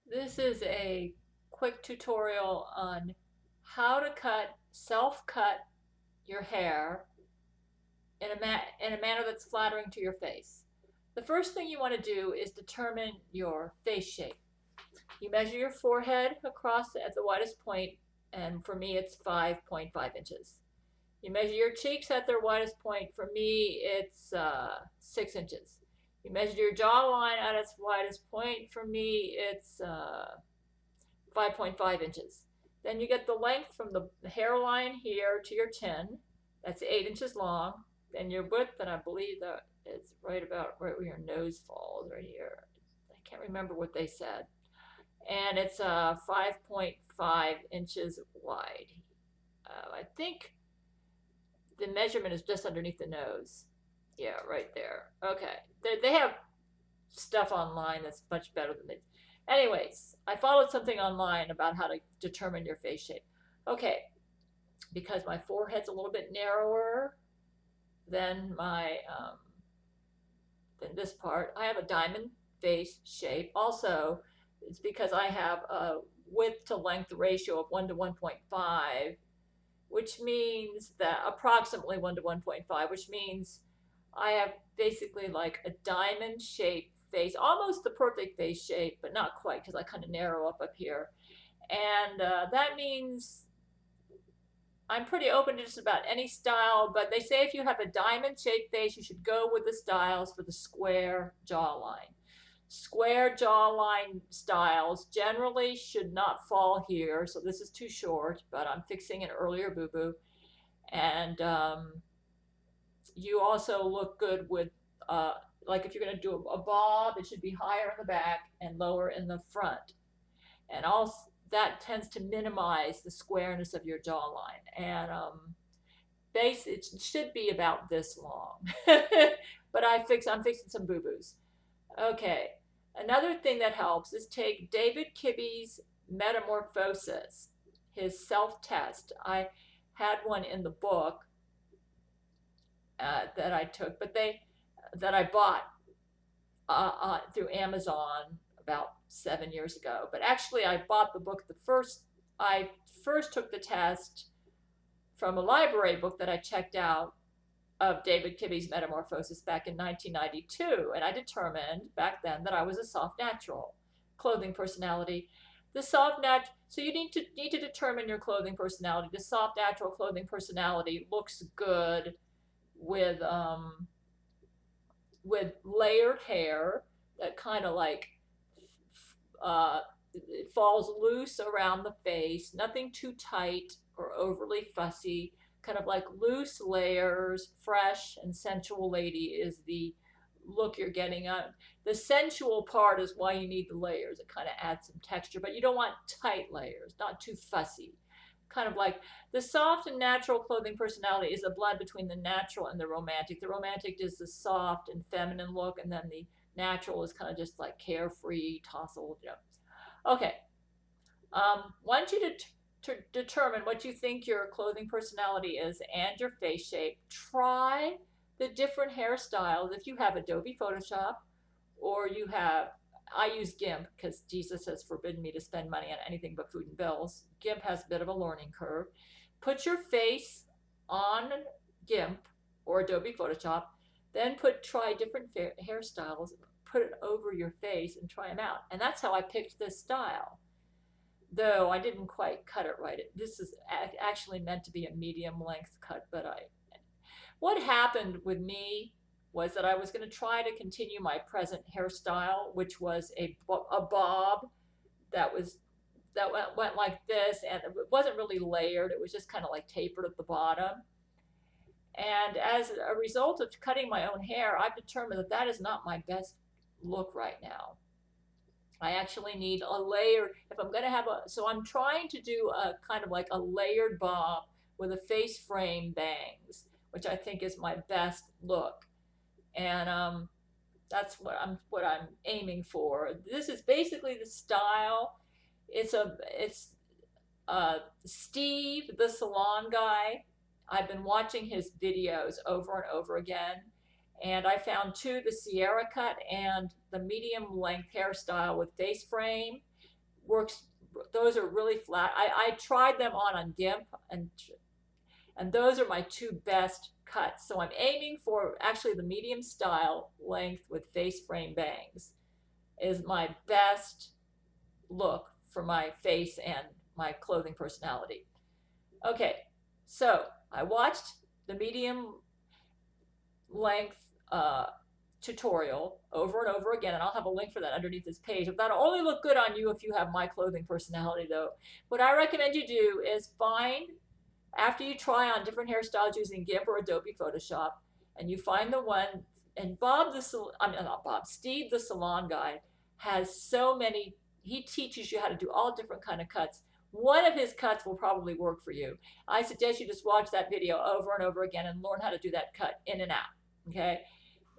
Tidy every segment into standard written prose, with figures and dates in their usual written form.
This is a quick tutorial on how to self-cut your hair in a manner that's flattering to your face. The first thing you want to do is determine your face shape. You measure your forehead across at the widest point, and for me it's 5.5 inches. You measure your cheeks at their widest point. For me, it's 6 inches. You measure your jawline at its widest point. For me, it's 5.5 inches. Then you get the length from the hairline here to your chin. That's 8 inches long. Then your width, and I believe that it's right about right where your nose falls, right here. I can't remember what they said. And it's 5.5 inches wide. I think the measurement is just underneath the nose. Yeah, right there. Okay. They have stuff online that's much better than this. Anyways, I followed something online about how to determine your face shape. Okay, because my forehead's a little bit narrower than than this part, I have a diamond face shape. Also, it's because I have a width to length ratio of 1 to 1.5, which means that approximately 1 to 1.5, which means I have basically like a diamond shaped face, almost the perfect face shape, but not quite because I kind of narrow up here. And that means I'm pretty open to just about any style, but they say if you have a diamond shaped face, you should go with the styles for the square jawline. Square jawline styles generally should not fall here, so this is too short, but I'm fixing an earlier boo-boo. And you also look good with, like if you're going to do a bob, it should be higher in the back and lower in the front. And also that tends to minimize the squareness of your jawline. And base, it should be about this long. But I'm fixing some boo-boos. Okay. Another thing that helps is take David Kibbe's Metamorphosis, his self-test. I had one in the book that I took, but that I bought through Amazon about 7 years ago. But actually, I bought the book I first took the test from a library book that I checked out of David Kibbe's Metamorphosis back in 1992, and I determined back then that I was a soft natural clothing personality. The soft nat so you need to determine your clothing personality. The soft natural clothing personality looks good with layered hair that kind of like it falls loose around the face, nothing too tight or overly fussy, kind of like loose layers. Fresh and sensual lady is the look you're getting on. The sensual part is why you need the layers. It kind of adds some texture, but you don't want tight layers, not too fussy. Kind of like the soft and natural clothing personality is a blend between the natural and the romantic. The romantic is the soft and feminine look, and then the natural is kind of just like carefree, tousled. Okay. Once you to determine what you think your clothing personality is and your face shape, try the different hairstyles. If you have Adobe Photoshop or you have, I use GIMP because Jesus has forbidden me to spend money on anything but food and bills. GIMP has a bit of a learning curve. Put your face on GIMP or Adobe Photoshop, then try different hairstyles, put it over your face and try them out. And that's how I picked this style. Though I didn't quite cut it right. This is actually meant to be a medium length cut, but what happened with me was that I was going to try to continue my present hairstyle, which was a bob that went like this, and it wasn't really layered. It was just kind of like tapered at the bottom. And as a result of cutting my own hair, I've determined that that is not my best look right now. I actually need a layer if I'm going to have so I'm trying to do a kind of like a layered bob with a face frame bangs, which I think is my best look. And that's what I'm aiming for. This is basically the style. It's Steve, the Salon Guy. I've been watching his videos over and over again, and I found two: the Sierra cut and the medium length hairstyle with face frame. works. Those are really flat. I tried them on GIMP, and those are my two best cuts. So I'm aiming for actually the medium style length with face frame bangs is my best look for my face and my clothing personality. Okay, so I watched the medium length tutorial over and over again, and I'll have a link for that underneath this page. But that'll only look good on you if you have my clothing personality, though. What I recommend you do is find, after you try on different hairstyles using GIMP or Adobe Photoshop, and you find the one, and Steve the Salon Guy has so many, he teaches you how to do all different kind of cuts. One of his cuts will probably work for you. I suggest you just watch that video over and over again and learn how to do that cut in and out, okay?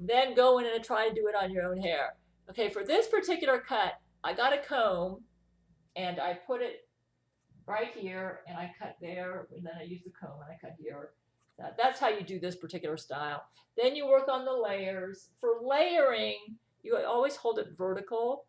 Then go in and try to do it on your own hair. Okay, for this particular cut, I got a comb and I put it right here and I cut there, and then I use the comb and I cut here. That's how you do this particular style. Then you work on the layers. For layering, you always hold it vertical,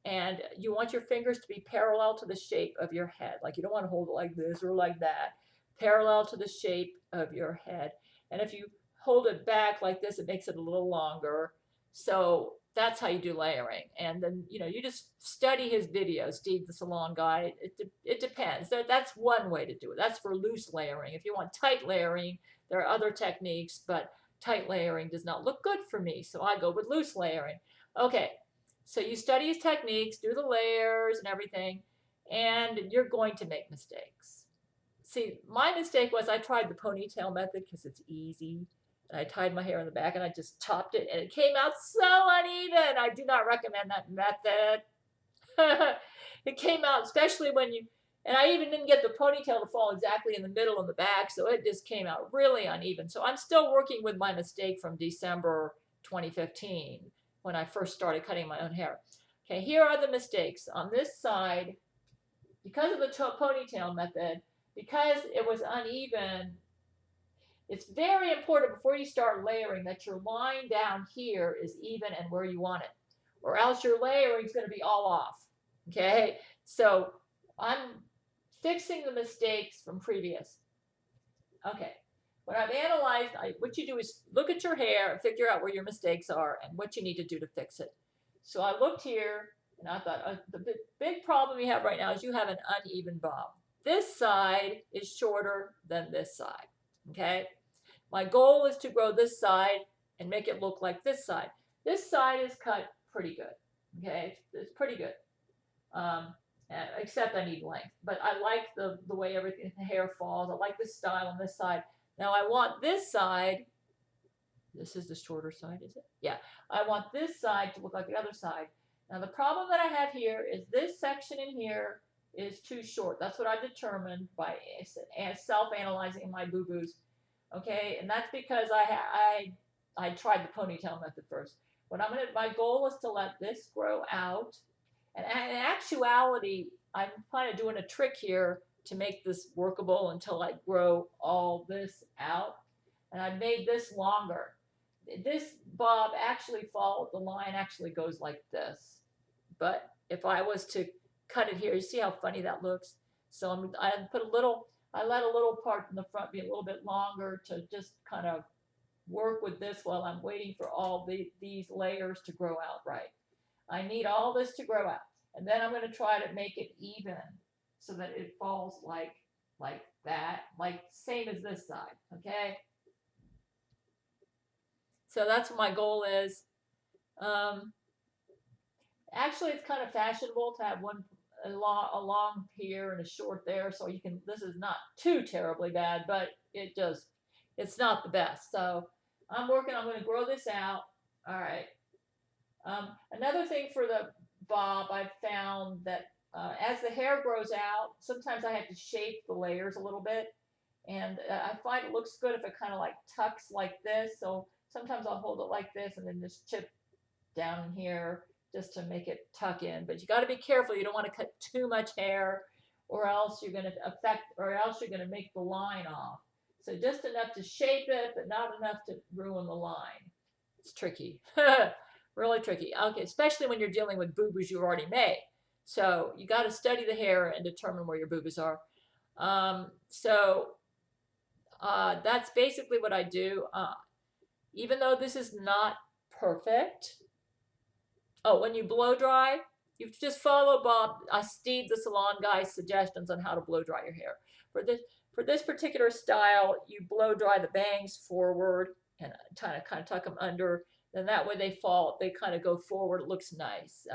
and you want your fingers to be parallel to the shape of your head. Like, you don't want to hold it like this or like that. Parallel to the shape of your head. And if you hold it back like this, it makes it a little longer. So that's how you do layering. And then, you just study his videos, Steve the Salon Guy. It depends. That's one way to do it. That's for loose layering. If you want tight layering, there are other techniques, but tight layering does not look good for me. So I go with loose layering. Okay, so you study his techniques, do the layers and everything, and you're going to make mistakes. See, my mistake was I tried the ponytail method because it's easy. And I tied my hair in the back and I just topped it, and it came out so uneven. I do not recommend that method. It came out, especially when and I even didn't get the ponytail to fall exactly in the middle of the back, so it just came out really uneven. So I'm still working with my mistake from December 2015 when I first started cutting my own hair. Okay, here are the mistakes. On this side, because of the ponytail method, because it was uneven, it's very important before you start layering that your line down here is even and where you want it, or else your layering is going to be all off. Okay, so I'm fixing the mistakes from previous. Okay, when I've analyzed, what you do is look at your hair and figure out where your mistakes are and what you need to do to fix it. So I looked here and I thought, the big problem you have right now is you have an uneven bob. This side is shorter than this side. Okay. My goal is to grow this side and make it look like this side. This side is cut pretty good, okay? It's pretty good, except I need length. But I like the way everything, the hair falls. I like the style on this side. Now I want this side, this is the shorter side, is it? Yeah, I want this side to look like the other side. Now the problem that I have here is this section in here is too short. That's what I determined by self-analyzing my boo-boos. Okay, and that's because I tried the ponytail method first. My goal is to let this grow out, and in actuality, I'm kind of doing a trick here to make this workable until I grow all this out, and I made this longer. This bob actually the line actually goes like this, but if I was to cut it here, you see how funny that looks? So I let a little part in the front be a little bit longer to just kind of work with this while I'm waiting for all these layers to grow out right. I need all this to grow out. And then I'm going to try to make it even so that it falls like that, like same as this side, okay? So that's what my goal is. Actually, it's kind of fashionable to have a long here and a short there, so this is not too terribly bad, but it's not the best. So I'm going to grow this out. All right. Another thing for the bob, I've found that as the hair grows out, sometimes I have to shape the layers a little bit, and I find it looks good if it kind of like tucks like this. So sometimes I'll hold it like this and then just chip down in here just to make it tuck in. But you got to be careful. You don't want to cut too much hair, or else you're going to make the line off. So just enough to shape it, but not enough to ruin the line. It's tricky. Really tricky. Okay, especially when you're dealing with boo-boos you already made. So you got to study the hair and determine where your boo-boos are. So that's basically what I do. Even though this is not perfect. Oh, when you blow dry, you just follow Steve the Salon Guy's suggestions on how to blow dry your hair. For this particular style, you blow dry the bangs forward and kind of tuck them under. Then that way they kind of go forward. It looks nice,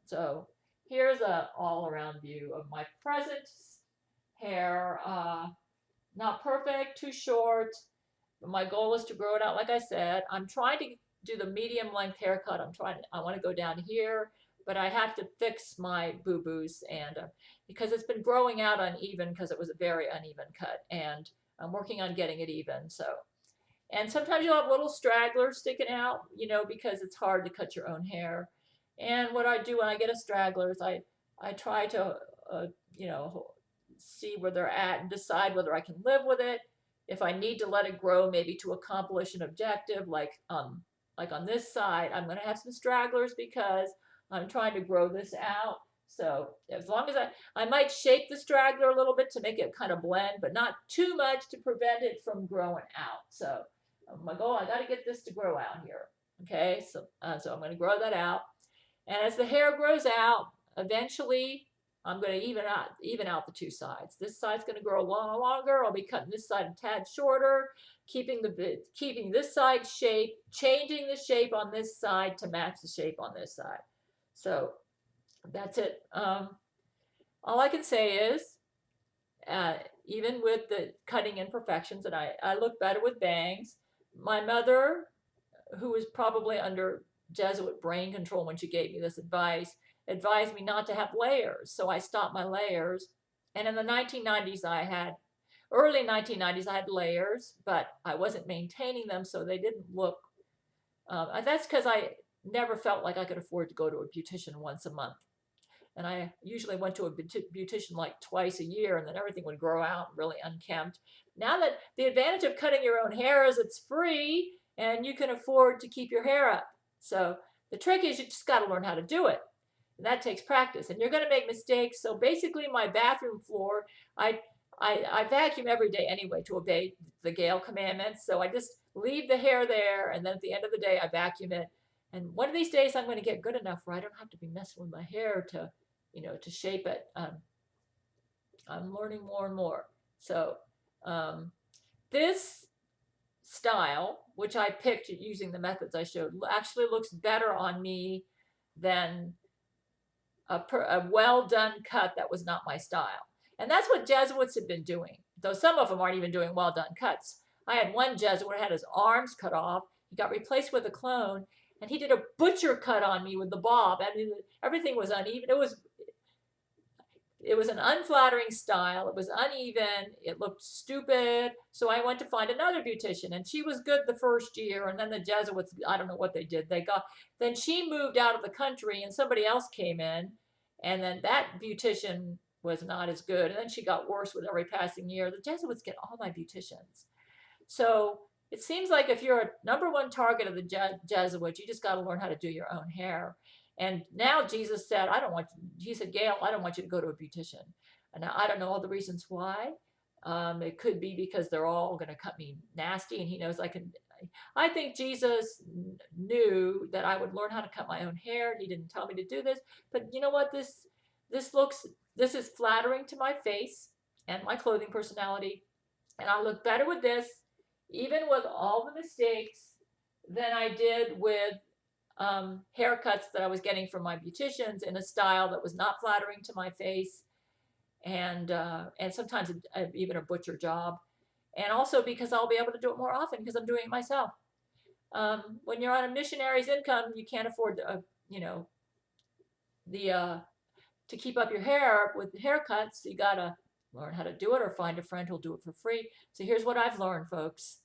So here's a all around view of my present hair. Not perfect, too short. But my goal is to grow it out. Like I said, I'm trying to do the medium length haircut. I want to go down here, but I have to fix my boo-boos and because it's been growing out uneven because it was a very uneven cut, and I'm working on getting it even. So, and sometimes you'll have little stragglers sticking out, because it's hard to cut your own hair. And what I do when I get a stragglers, I try to see where they're at and decide whether I can live with it. If I need to let it grow, maybe to accomplish an objective, like on this side, I'm going to have some stragglers because I'm trying to grow this out. So as long as I might shape the straggler a little bit to make it kind of blend, but not too much to prevent it from growing out. So my goal, I got to get this to grow out here. Okay, so I'm going to grow that out. And as the hair grows out, eventually I'm going to even out the two sides. This side's going to grow a little longer. I'll be cutting this side a tad shorter, keeping this side shape, changing the shape on this side to match the shape on this side. So that's it. All I can say is, even with the cutting imperfections, and I look better with bangs. My mother, who was probably under Jesuit brain control when she gave me this advice, advised me not to have layers. So I stopped my layers. And in the 1990s, early 1990s, I had layers, but I wasn't maintaining them, so they didn't look. That's because I never felt like I could afford to go to a beautician once a month. And I usually went to a beautician like twice a year, and then everything would grow out really unkempt. Now that the advantage of cutting your own hair is it's free and you can afford to keep your hair up. So the trick is you just got to learn how to do it. And that takes practice, and you're going to make mistakes. So basically, my bathroom floor, I vacuum every day anyway to obey the Gail commandments. So I just leave the hair there, and then at the end of the day, I vacuum it. And one of these days, I'm going to get good enough where I don't have to be messing with my hair to shape it. I'm learning more and more. So this style, which I picked using the methods I showed, actually looks better on me than a well done cut that was not my style. And that's what Jesuits have been doing, though some of them aren't even doing well done cuts. I had one Jesuit who had his arms cut off. He got replaced with a clone, and he did a butcher cut on me with the bob. I mean, everything was uneven. It was an unflattering style. It was uneven. It looked stupid. So I went to find another beautician, and she was good the first year. And then the Jesuits, I don't know what they did. Then she moved out of the country, and somebody else came in, and then that beautician was not as good. And then she got worse with every passing year. The Jesuits get all my beauticians. So it seems like if you're a number one target of the Jesuits, you just got to learn how to do your own hair. And now Jesus said, he said, Gail, I don't want you to go to a beautician. And I don't know all the reasons why. It could be because they're all going to cut me nasty, and he knows I think Jesus knew that I would learn how to cut my own hair. He didn't tell me to do this, but you know what? This is flattering to my face and my clothing personality. And I look better with this, even with all the mistakes, than I did with haircuts that I was getting from my beauticians in a style that was not flattering to my face, and sometimes even a butcher job. And also because I'll be able to do it more often because I'm doing it myself. When you're on a missionary's income, you can't afford to keep up your hair with haircuts. You gotta learn how to do it, or find a friend who'll do it for free. So here's what I've learned, folks.